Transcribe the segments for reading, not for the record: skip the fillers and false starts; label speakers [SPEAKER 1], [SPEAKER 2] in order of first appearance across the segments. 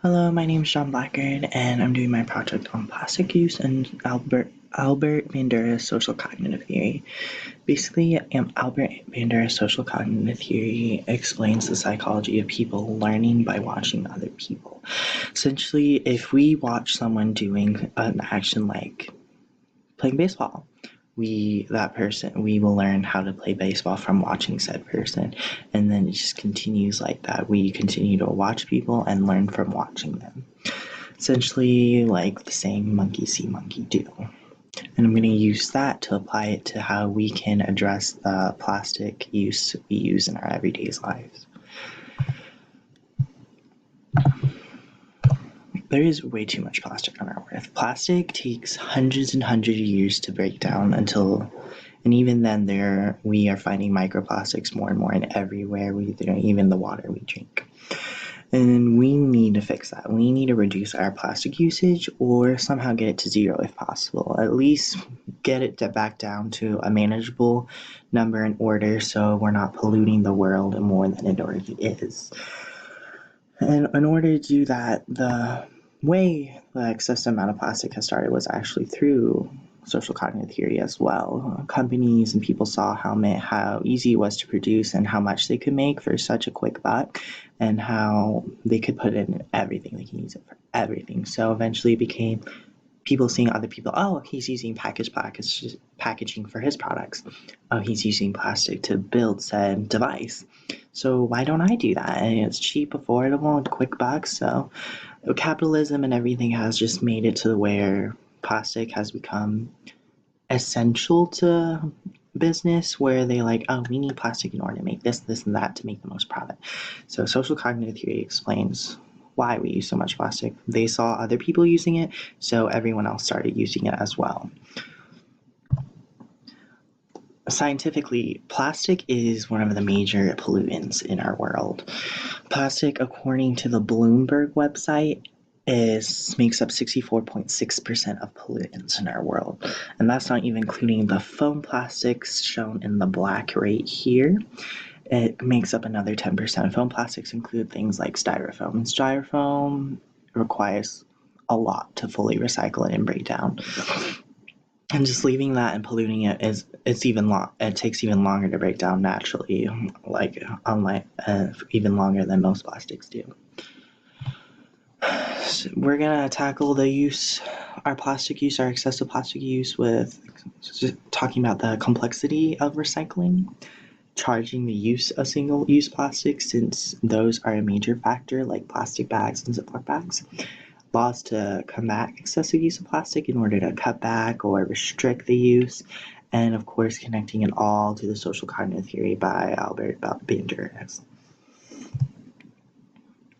[SPEAKER 1] Hello, my name is John Blackard, and I'm doing my project on plastic use and Albert Bandura's social cognitive theory. Basically, Albert Bandura's social cognitive theory explains the psychology of people learning by watching other people. Essentially, if we watch someone doing an action like playing baseball, we will learn how to play baseball from watching said person, and then it just continues like that. We continue to watch people and learn from watching them. Essentially, like the saying, monkey see, monkey do. And I'm going to use that to apply it to how we can address the plastic use we use in our everyday lives. There is way too much plastic on our earth. Plastic takes hundreds and hundreds of years to break down and even then we are finding microplastics more and more in everywhere, even the water we drink. And we need to fix that. We need to reduce our plastic usage or somehow get it to zero if possible. At least get it back down to a manageable number in order so we're not polluting the world more than it already is. And in order to do that, the way the excessive amount of plastic has started was actually through social cognitive theory as well. Companies and people saw how easy it was to produce and how much they could make for such a quick buck, and how they could put it in everything. They can use it for everything. So eventually it became people seeing other people, oh, he's using packaging for his products. Oh, he's using plastic to build said device. So why don't I do that? And it's cheap, affordable, and quick bucks. So capitalism and everything has just made it to where plastic has become essential to business, where they like, oh, we need plastic in order to make this, and that to make the most profit. So social cognitive theory explains why we use so much plastic. They saw other people using it, so everyone else started using it as well. Scientifically, plastic is one of the major pollutants in our world. Plastic, according to the Bloomberg website, makes up 64.6% of pollutants in our world. And that's not even including the foam plastics shown in the black right here. It makes up another 10%. Foam plastics include things like styrofoam. And styrofoam requires a lot to fully recycle it and break down. And just leaving that and polluting it it takes even longer to break down naturally, even longer than most plastics do. So we're gonna tackle our excessive plastic use, with just talking about the complexity of recycling, charging the use of single-use plastics, since those are a major factor, like plastic bags and Ziploc bags. Laws to combat excessive use of plastic in order to cut back or restrict the use, and of course connecting it all to the social cognitive theory by Albert Bandura.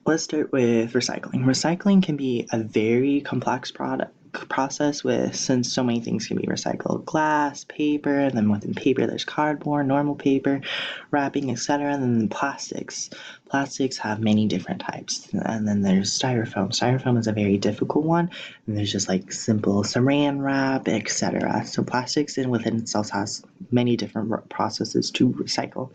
[SPEAKER 1] Let's start with recycling. Recycling can be a very complex process, since so many things can be recycled: glass, paper, and then within paper there's cardboard, normal paper, wrapping, etc. And then plastics. Plastics have many different types, and then there's styrofoam. Styrofoam is a very difficult one, and there's just like simple saran wrap, etc. So plastics within itself has many different processes to recycle.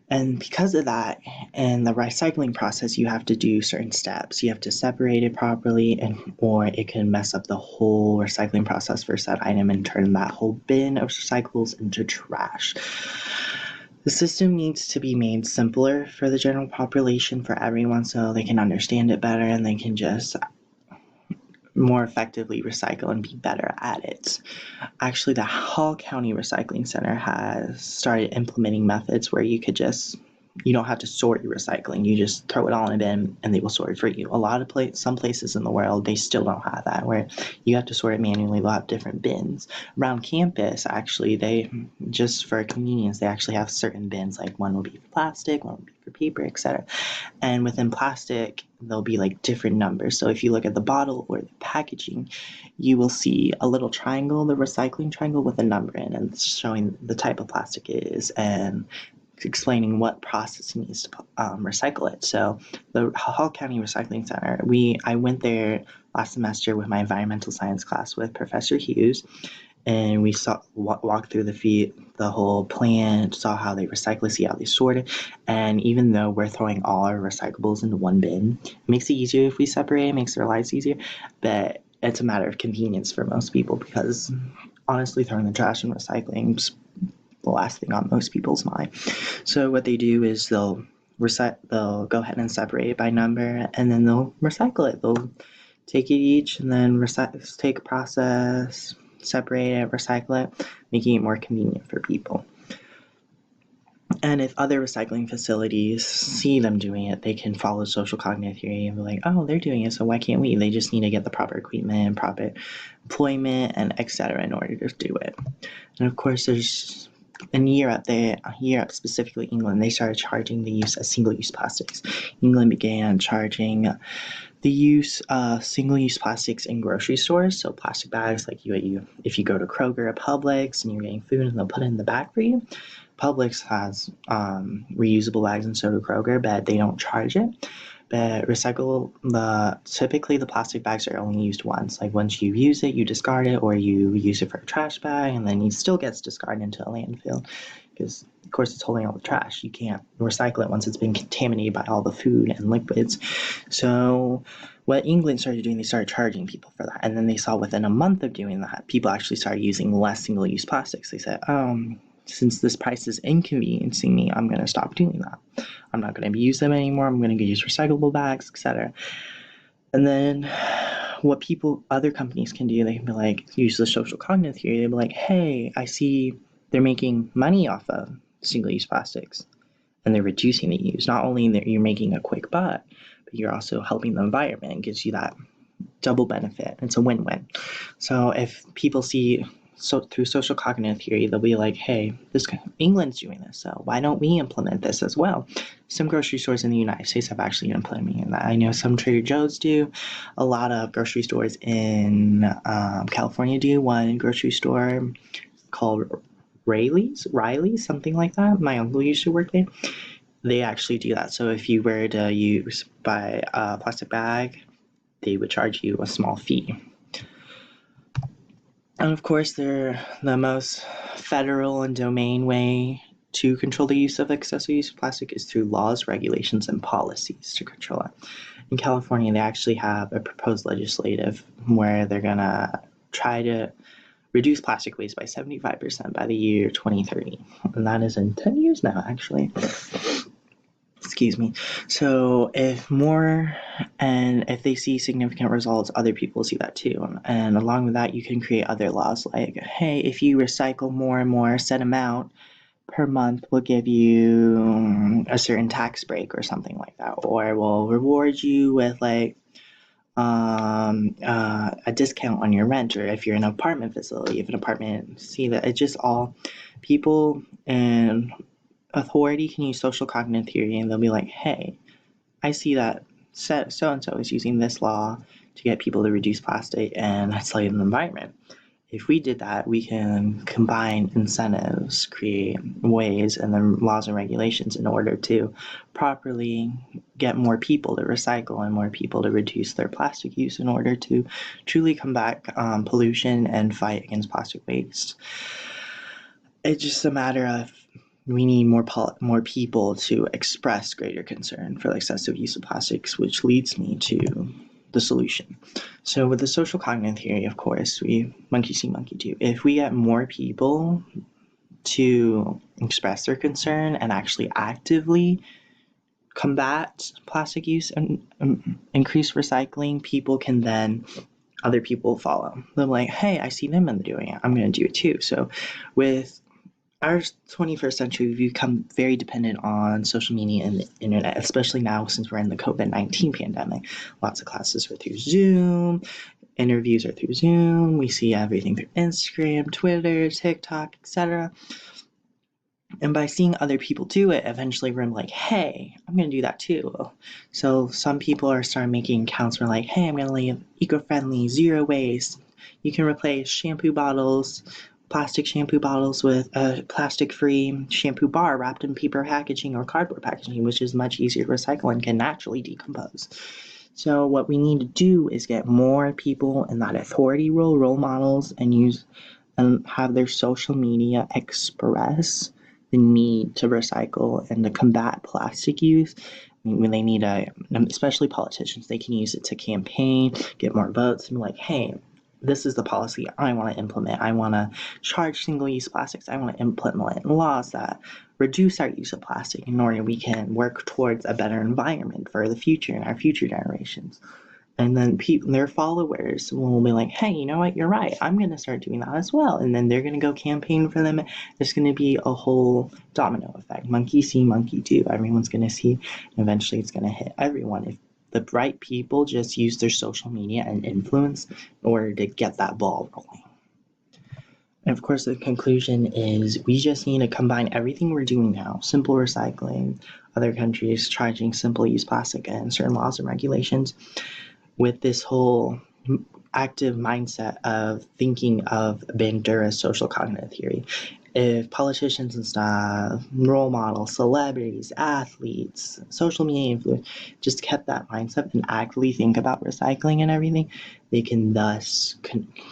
[SPEAKER 1] And because of that, in the recycling process, you have to do certain steps. You have to separate it properly, or it can mess up the whole recycling process for said item and turn that whole bin of recyclables into trash. The system needs to be made simpler for the general population, for everyone, so they can understand it better and they can just more effectively recycle and be better at it. Actually, the Hall County Recycling Center has started implementing methods where you don't have to sort your recycling. You just throw it all in a bin and they will sort it for you. Some places in the world, they still don't have that, where you have to sort it manually. They'll have different bins. Around campus, actually, just for convenience, they actually have certain bins, like one will be for plastic, one will be for paper, etc. And within plastic, there'll be like different numbers. So if you look at the bottle or the packaging, you will see a little triangle, the recycling triangle, with a number in, and it's showing the type of plastic it is and explaining what process needs to recycle it. So the Hall County Recycling Center, I went there last semester with my environmental science class with Professor Hughes, and we saw walked through the whole plant, saw how they recycle it, see how they sort it. And even though we're throwing all our recyclables into one bin, it makes it easier if we separate. It makes their lives easier, but it's a matter of convenience for most people because honestly, throwing the trash and recycling is the last thing on most people's mind. So what they do is they'll go ahead and separate it by number, and then they'll recycle it. They'll take it each and then take a process, separate it, recycle it, making it more convenient for people. And if other recycling facilities see them doing it, they can follow social cognitive theory and be like, oh, they're doing it, so why can't we? They just need to get the proper equipment, proper employment, and etc. in order to do it. And of course, there's in Europe, specifically England, they started charging the use of single-use plastics. England began charging the use of single-use plastics in grocery stores, so plastic bags like if you go to Kroger or Publix and you're getting food and they'll put it in the bag for you. Publix has reusable bags and so do Kroger, but they don't charge it. But typically the plastic bags are only used once. Like once you use it, you discard it, or you use it for a trash bag, and then it still gets discarded into a landfill because of course it's holding all the trash. You can't recycle it once it's been contaminated by all the food and liquids. So what England started doing, they started charging people for that, and then they saw within a month of doing that, people actually started using less single-use plastics. They said, since this price is inconveniencing me, I'm going to stop doing that. I'm not going to use them anymore. I'm going to use recyclable bags, etc. And then what other companies can do, they can be like, use the social cognitive theory. They'll be like, hey, I see they're making money off of single-use plastics and they're reducing the use. Not only that you're making a quick buck, but you're also helping the environment. It gives you that double benefit. It's a win-win. So if people see through social cognitive theory, they'll be like, hey, England's doing this, so why don't we implement this as well? Some grocery stores in the United States have actually implemented that. I know some Trader Joe's do. A lot of grocery stores in California do. One grocery store called Riley's, something like that. My uncle used to work there. They actually do that. So if you were to buy a plastic bag, they would charge you a small fee. And of course, the most federal and domain way to control the use of excessive use of plastic is through laws, regulations, and policies to control it. In California, they actually have a proposed legislative where they're going to try to reduce plastic waste by 75% by the year 2030. And that is in 10 years now, actually. Excuse me. So if they see significant results, other people see that too. And along with that, you can create other laws like, hey, if you recycle more and more, set amount per month, we'll give you a certain tax break or something like that. Or we'll reward you with like a discount on your rent, or if you're in an apartment facility, if an apartment, see that it's just all people and authority can use social cognitive theory and they'll be like, hey, I see that so-and-so is using this law to get people to reduce plastic and that's like the environment. If we did that, we can combine incentives, create ways, and then laws and regulations in order to properly get more people to recycle and more people to reduce their plastic use in order to truly combat pollution and fight against plastic waste. It's just a matter of we need more people to express greater concern for the excessive use of plastics, which leads me to the solution. So with the social cognitive theory, of course, we monkey see, monkey do. If we get more people to express their concern and actually actively combat plastic use and increase recycling, other people follow. They're like, hey, I see them doing it. I'm going to do it too. So with our 21st century, we've become very dependent on social media and the internet, especially now since we're in the COVID-19 pandemic. Lots of classes are through Zoom, interviews are through Zoom, we see everything through Instagram, Twitter, TikTok, etc. And by seeing other people do it, eventually we're like, hey, I'm going to do that too. So some people are starting making accounts where like, hey, I'm going to live eco-friendly, zero waste. You can replace plastic shampoo bottles with a plastic-free shampoo bar wrapped in paper packaging or cardboard packaging, which is much easier to recycle and can naturally decompose. So what we need to do is get more people in that authority role models, and use and have their social media express the need to recycle and to combat plastic use. I mean, when they need especially politicians, they can use it to campaign, get more votes, and be like, hey, this is the policy I want to implement. I want to charge single-use plastics. I want to implement laws that reduce our use of plastic in order we can work towards a better environment for the future and our future generations. And then their followers will be like, hey, you know what? You're right. I'm going to start doing that as well. And then they're going to go campaign for them. There's going to be a whole domino effect. Monkey see, monkey do. Everyone's going to see. And eventually it's going to hit everyone. If the right people just use their social media and influence in order to get that ball rolling. And of course, the conclusion is we just need to combine everything we're doing now, simple recycling, other countries charging simple use plastic, and certain laws and regulations, with this whole active mindset of thinking of Bandura's social cognitive theory. If politicians and stuff, role models, celebrities, athletes, social media influencers just kept that mindset and actively think about recycling and everything, they can thus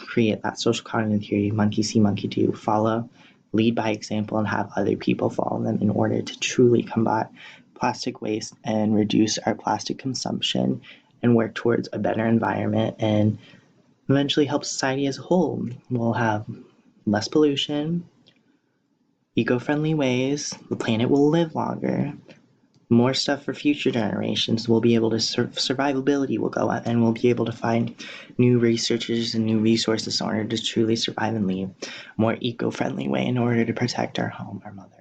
[SPEAKER 1] create that social cognitive theory, monkey see, monkey do, follow, lead by example, and have other people follow them in order to truly combat plastic waste and reduce our plastic consumption and work towards a better environment and eventually help society as a whole. We'll have less pollution, eco-friendly ways, the planet will live longer, more stuff for future generations. We'll be able to survivability will go up, and we'll be able to find new researchers and new resources in order to truly survive and live a more eco-friendly way in order to protect our home, our mother.